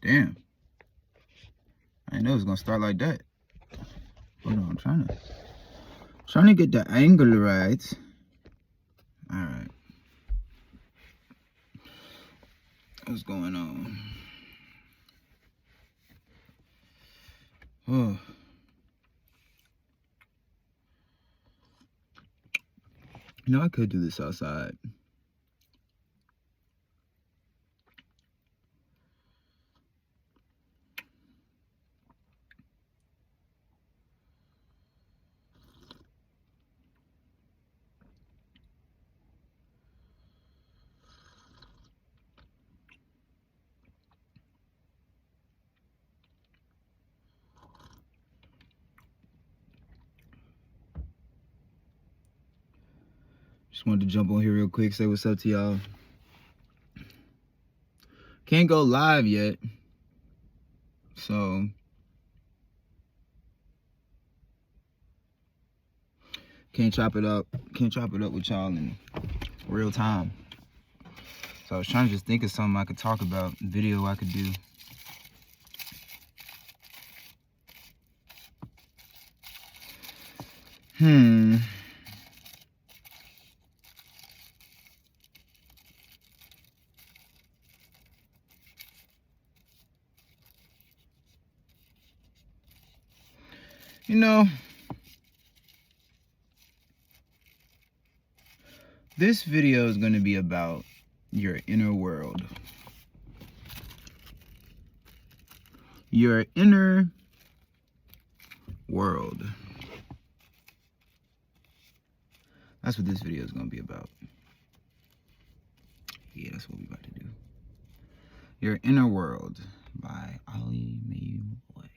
Damn. I didn't know it was gonna start like that. Hold on, I'm trying to get the angle right. Alright. What's going on? Oh. You know, I could do this outside. Just wanted to jump on here real quick, say what's up to y'all. Can't go live yet. So can't chop it up with y'all in real time. So I was trying to just think of something I could talk about, video I could do. You know, this video is going to be about your inner world. Your inner world. That's what this video is going to be about. Yeah, that's what we're about to do. Your Inner World by Ali Mayumoy.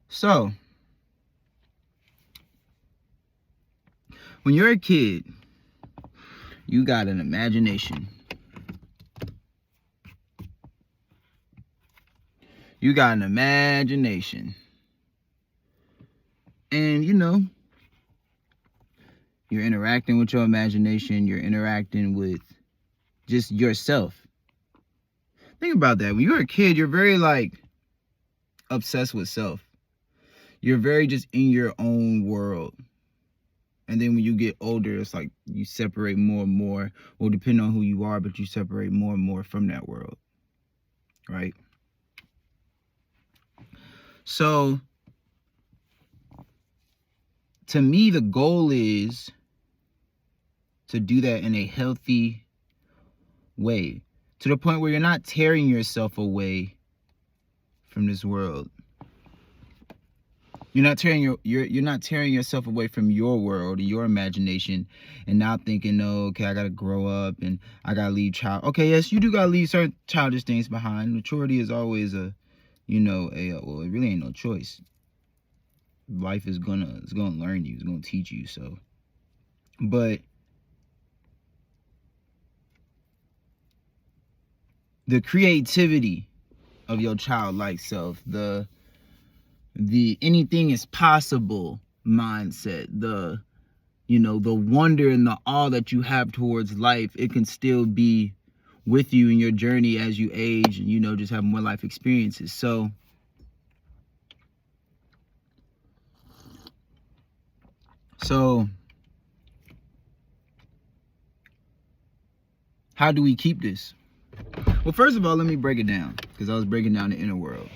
So, when you're a kid, you got an imagination. You got an imagination. And, you know, you're interacting with your imagination. You're interacting with just yourself. Think about that. When you're a kid, you're very, like, obsessed with self. You're very just in your own world. And then when you get older, it's like you separate more and more. Well, depending on who you are, but you separate more and more from that world. Right? So, to me, the goal is to do that in a healthy way. To the point where you're not tearing yourself away from this world. You're not tearing yourself away from your world, your imagination, and now thinking, oh, okay, I gotta grow up and I gotta leave Okay, yes, you do gotta leave certain childish things behind. Maturity is always well, it really ain't no choice. Life is gonna learn you, it's gonna teach you. So, but the creativity of your childlike self, the anything is possible mindset, the wonder and the awe that you have towards life, it can still be with you in your journey as you age and, just have more life experiences. So, how do we keep this? Well, first of all, let me break it down, because I was breaking down the inner world.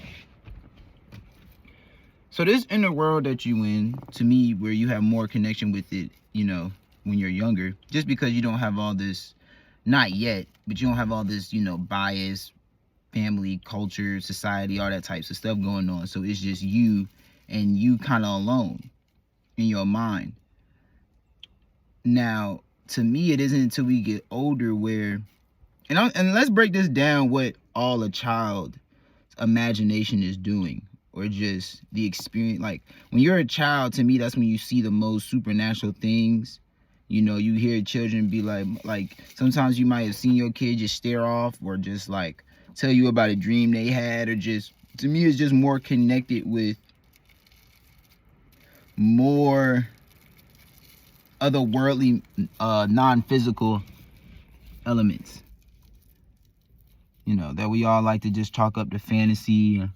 So this inner world that you in, to me, where you have more connection with it, when you're younger, just because you don't have all this, not yet, but you don't have all this, bias, family, culture, society, all that types of stuff going on. So it's just you and you kind of alone in your mind. Now, to me, it isn't until we get older where, and let's break this down, what all a child's imagination is doing. Or just the experience. Like, when you're a child, to me, that's when you see the most supernatural things. You hear children be like sometimes you might have seen your kid just stare off, or just like tell you about a dream they had, or just, to me, it's just more connected with more otherworldly, non-physical elements. you know, that we all like to just chalk up to fantasy, and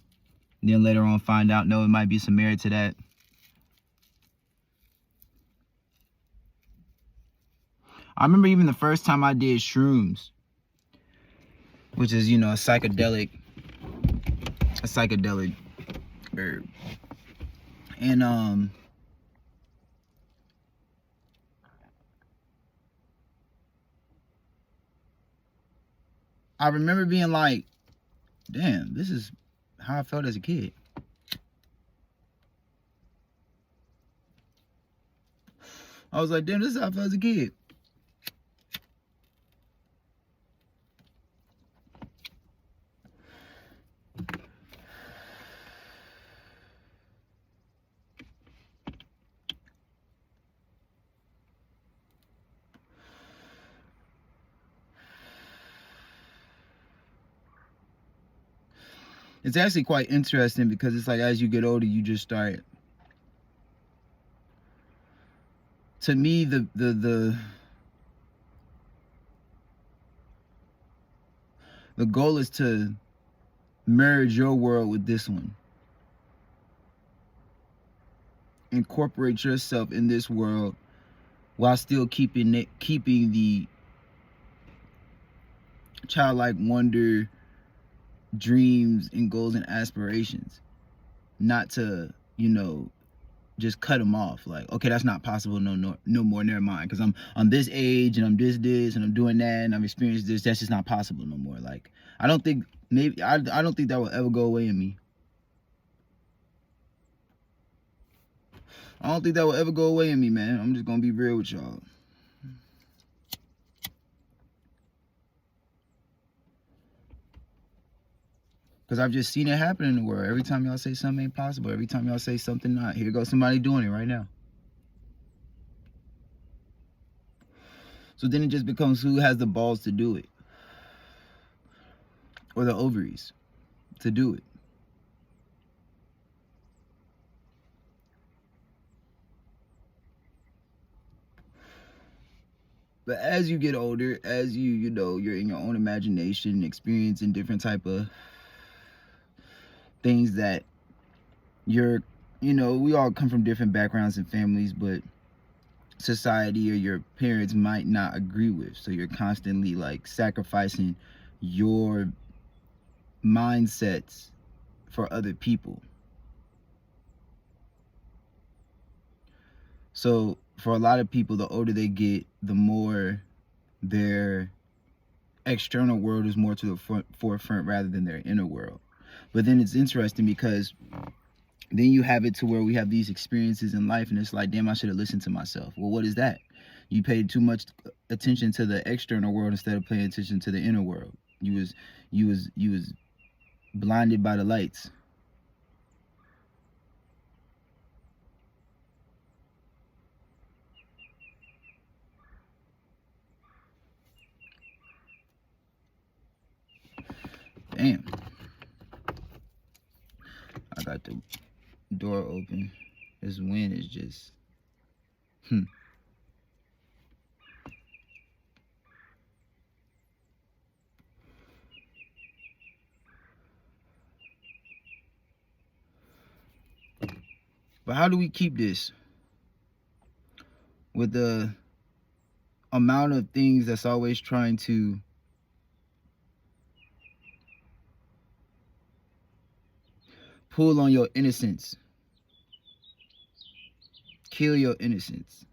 then later on find out, no, it might be some merit to that. I remember even the first time I did shrooms, which is, you know, a psychedelic herb. And I remember being like, damn, this is how I felt as a kid. I was like, damn, this is how I felt as a kid. It's actually quite interesting because it's like as you get older, you just start. To me, the goal is to merge your world with this one. Incorporate yourself in this world while still keeping the childlike wonder, dreams and goals and aspirations. Not to, you know, just cut them off. Like, okay, that's not possible. No more. Never mind. Because I'm this age and I'm this and I'm doing that and I've experienced this. That's just not possible no more. Like, I don't think that will ever go away in me. I don't think that will ever go away in me, man. I'm just gonna be real with y'all. Because I've just seen it happen in the world. Every time y'all say something ain't possible, every time y'all say something not, here goes somebody doing it right now. So then it just becomes who has the balls to do it. Or the ovaries to do it. But as you get older, as you know, you're in your own imagination, experiencing different type of things that you're, you know, we all come from different backgrounds and families, but society or your parents might not agree with. So you're constantly like sacrificing your mindsets for other people. So for a lot of people, the older they get, the more their external world is more to the forefront rather than their inner world. But then it's interesting because then you have it to where we have these experiences in life and it's like, damn, I should have listened to myself. Well, what is that? You paid too much attention to the external world instead of paying attention to the inner world. You was blinded by the lights. Damn. I got the door open. This wind is just But how do we keep this with the amount of things that's always trying to pull on your innocence, kill your innocence?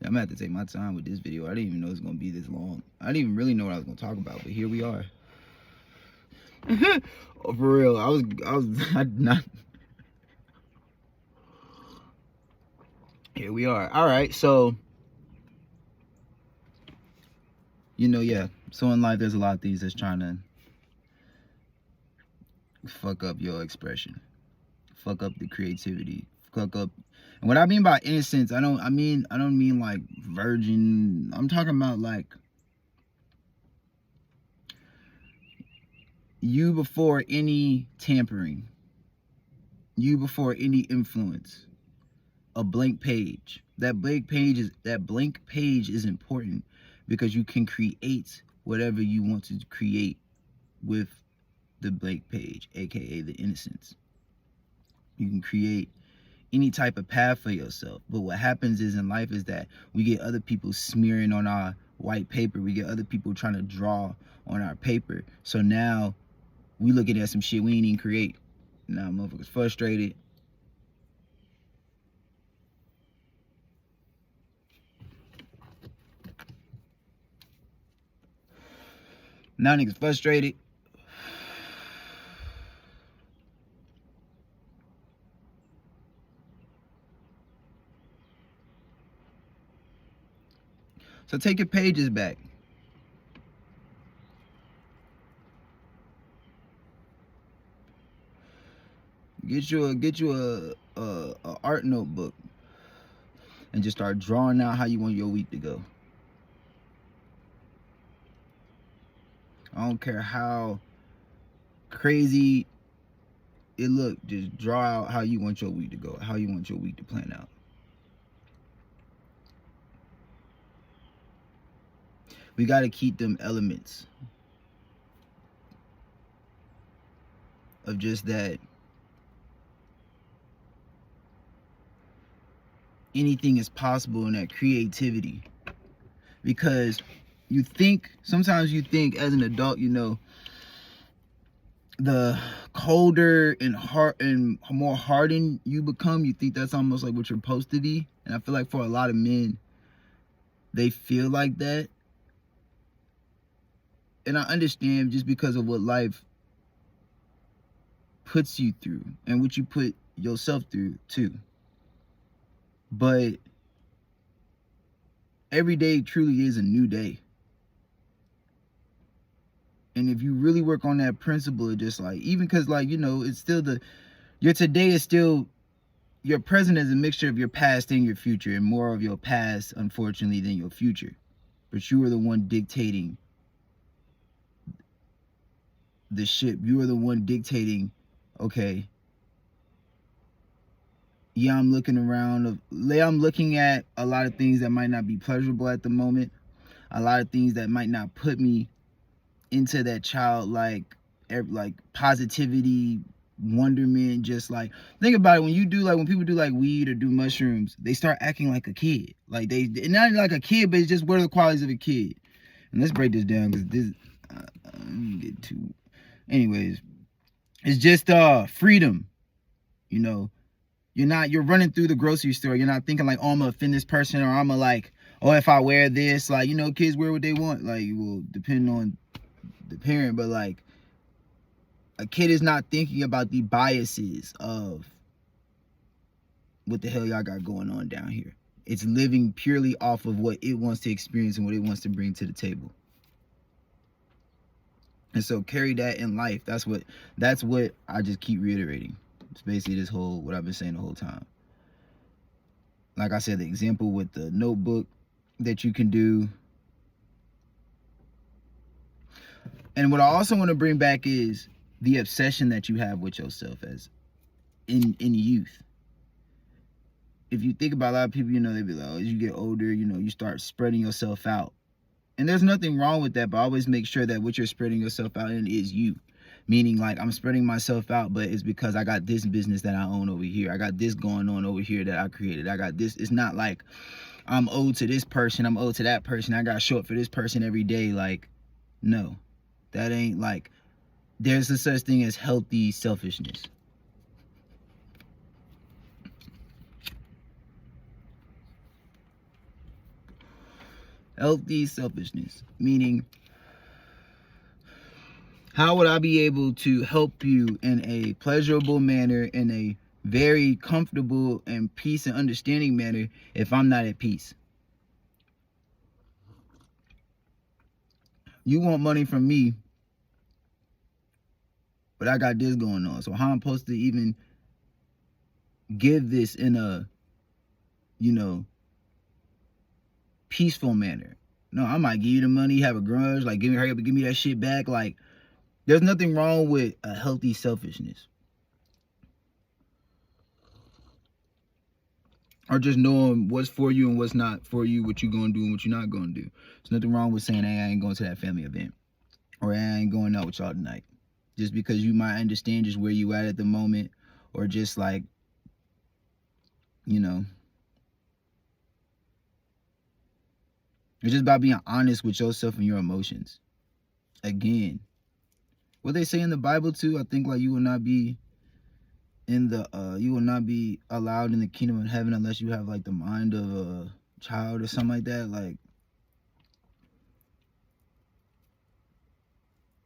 I'm gonna have to take my time with this video. I didn't even know it was gonna be this long. I didn't even really know what I was gonna talk about, but here we are. Oh, for real, I was not. Here we are. All right, so you know, yeah. So in life, there's a lot of things that's trying to fuck up your expression, fuck up the creativity, fuck up. And what I mean by innocence, I don't mean like virgin. I'm talking about like You before any tampering, you before any influence. A blank page. That blank page is important because you can create whatever you want to create with the blank page, aka the innocence. You can create any type of path for yourself. But what happens is in life is that we get other people smearing on our white paper. We get other people trying to draw on our paper. So now we looking at some shit we ain't even create. Now motherfuckers frustrated. Now niggas frustrated. So take your pages back. Get you a art notebook and just start drawing out how you want your week to go. I don't care how crazy it look, just draw out how you want your week to go, how you want your week to plan out. We got to keep them elements of just that anything is possible in that creativity. Because sometimes you think as an adult, you know, the colder and more hardened you become, you think that's almost like what you're supposed to be. And I feel like for a lot of men, they feel like that. And I understand just because of what life puts you through and what you put yourself through too. But every day truly is a new day. And if you really work on that principle of just like, even because like, you know, it's still your today is still, your present is a mixture of your past and your future, and more of your past, unfortunately, than your future. But you are the one dictating the ship. You are the one dictating, okay, yeah, I'm looking at a lot of things that might not be pleasurable at the moment. A lot of things that might not put me into that childlike, like positivity, wonderment. Just like, think about it, when people do like weed or do mushrooms, they start acting like a kid. Like they not like a kid, but it's just what are the qualities of a kid. And let's break this down because this get too. Anyways, it's just freedom. You know, you're running through the grocery store. You're not thinking like, oh, I'm gonna offend this person, or I'm gonna like, oh, if I wear this, like, you know, kids wear what they want. Like, well, depending on the parent, but like a kid is not thinking about the biases of what the hell y'all got going on down here. It's living purely off of what it wants to experience and what it wants to bring to the table. And so carry that in life. That's what I just keep reiterating. It's basically what I've been saying the whole time. Like I said, the example with the notebook that you can do. And what I also want to bring back is the obsession that you have with yourself as in youth. If you think about a lot of people, you know, they be like, oh, as you get older, you know, you start spreading yourself out. And there's nothing wrong with that, but always make sure that what you're spreading yourself out in is you. Meaning, like, I'm spreading myself out, but it's because I got this business that I own over here. I got this going on over here that I created. I got this. It's not like I'm owed to this person, I'm owed to that person, I got to show up for this person every day. Like, no. That ain't like, there's a such thing as healthy selfishness. Healthy selfishness, meaning, how would I be able to help you in a pleasurable manner, in a very comfortable and peace and understanding manner, if I'm not at peace? You want money from me, but I got this going on. So how am I supposed to even give this in a, you know, peaceful manner? No, I might give you the money, have a grudge, like hurry up and give me that shit back. Like, There's nothing wrong with a healthy selfishness. Or just knowing what's for you and what's not for you, what you're going to do and what you're not going to do. There's nothing wrong with saying, hey, I ain't going to that family event. Or hey, I ain't going out with y'all tonight. Just because you might understand just where you at the moment. Or just like, you know. It's just about being honest with yourself and your emotions. Again. What they say in the Bible too, I think like you will not be allowed in the kingdom of heaven unless you have like the mind of a child or something like that. Like,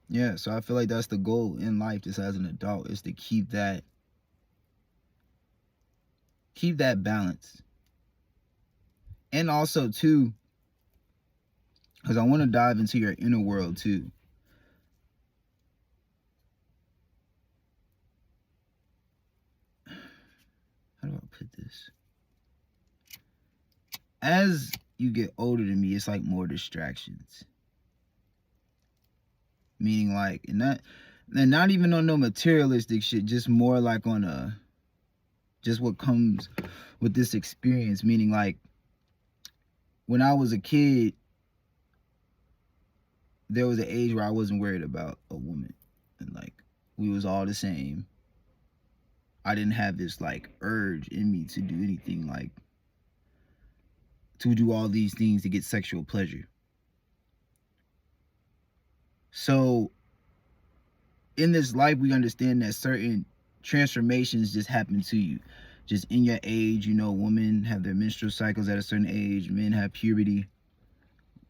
yeah, so I feel like that's the goal in life just as an adult, is to keep that balance. And also too, because I want to dive into your inner world too. How do I put this? As you get older than me, it's like more distractions. Meaning like, and not even on no materialistic shit, just more like on just what comes with this experience. Meaning like, when I was a kid, there was an age where I wasn't worried about a woman. And like, we was all the same. I didn't have this like urge in me to do anything, like to do all these things to get sexual pleasure. So in this life, we understand that certain transformations just happen to you. Just in your age, you know, women have their menstrual cycles at a certain age. Men have puberty,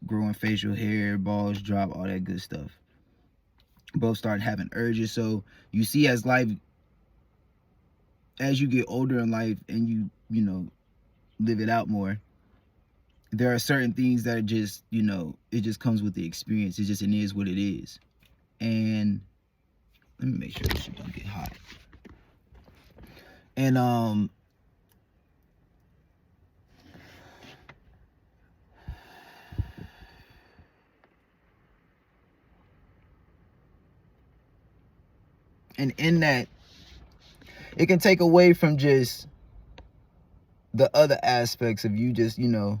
growing facial hair, balls drop, all that good stuff. Both start having urges. So you see, as you get older in life and you know, live it out more, there are certain things that are just, you know, it just comes with the experience. It is what it is. And let me make sure this shit don't get hot. And in that, it can take away from just the other aspects of you just, you know,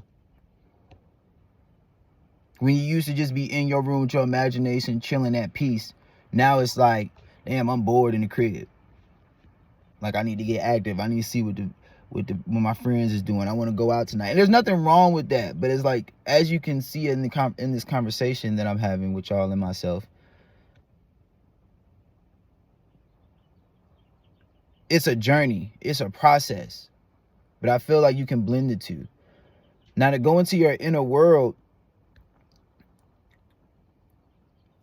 when you used to just be in your room with your imagination, chilling at peace. Now it's like, damn, I'm bored in the crib. Like, I need to get active. I need to see what my friends is doing. I want to go out tonight. And there's nothing wrong with that. But it's like, as you can see in this conversation that I'm having with y'all and myself, it's a journey. It's a process. But I feel like you can blend the two. Now, to go into your inner world,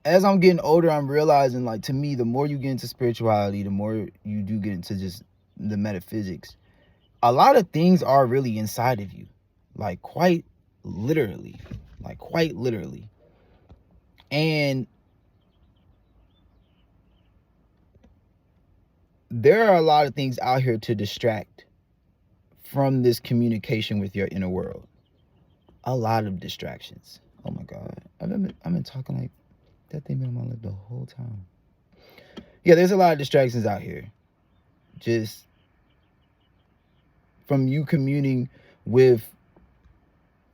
as I'm getting older, I'm realizing, like, to me, the more you get into spirituality, the more you do get into just the metaphysics, a lot of things are really inside of you. Like, quite literally. And there are a lot of things out here to distract from this communication with your inner world. A lot of distractions. Oh my God. I've been talking like that thing been on my lip the whole time. Yeah, there's a lot of distractions out here. Just from you communing with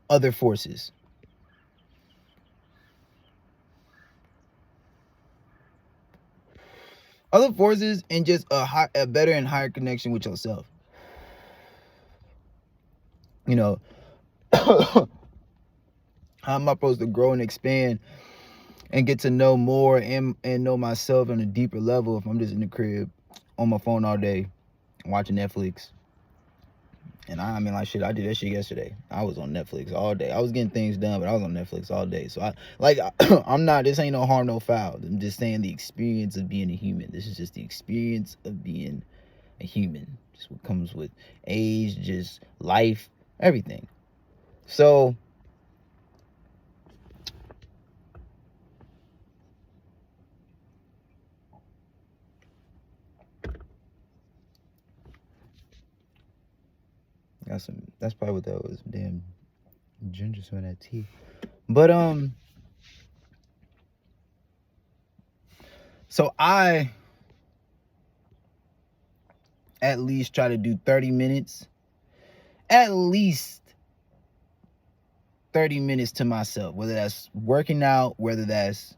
other forces. Other forces, and just a better and higher connection with yourself. You know, how am I supposed to grow and expand and get to know more and know myself on a deeper level if I'm just in the crib on my phone all day watching Netflix? And I mean, like, shit, I did that shit yesterday. I was on Netflix all day. I was getting things done, but I was on Netflix all day. So I'm not, this ain't no harm, no foul. I'm just saying the experience of being a human. This is just the experience of being a human. Just what comes with age, just life, everything. So that's probably what that was. Damn ginger some of that tea. But So I at least try to do 30 minutes, at least 30 minutes to myself, whether that's working out, whether that's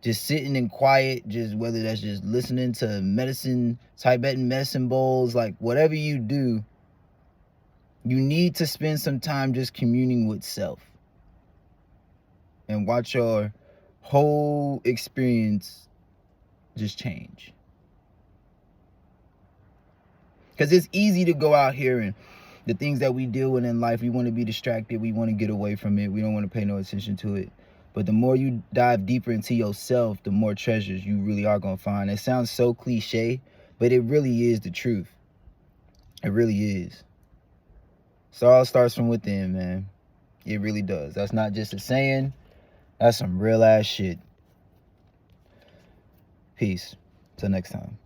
just sitting in quiet, just whether that's just listening to Tibetan medicine bowls, like whatever you do, you need to spend some time just communing with self and watch your whole experience just change. Because it's easy to go out here and the things that we deal with in life, we want to be distracted, we want to get away from it, we don't want to pay no attention to it. But the more you dive deeper into yourself, the more treasures you really are going to find. It sounds so cliche, but it really is the truth. It really is. So it all starts from within, man. It really does. That's not just a saying. That's some real ass shit. Peace. Till next time.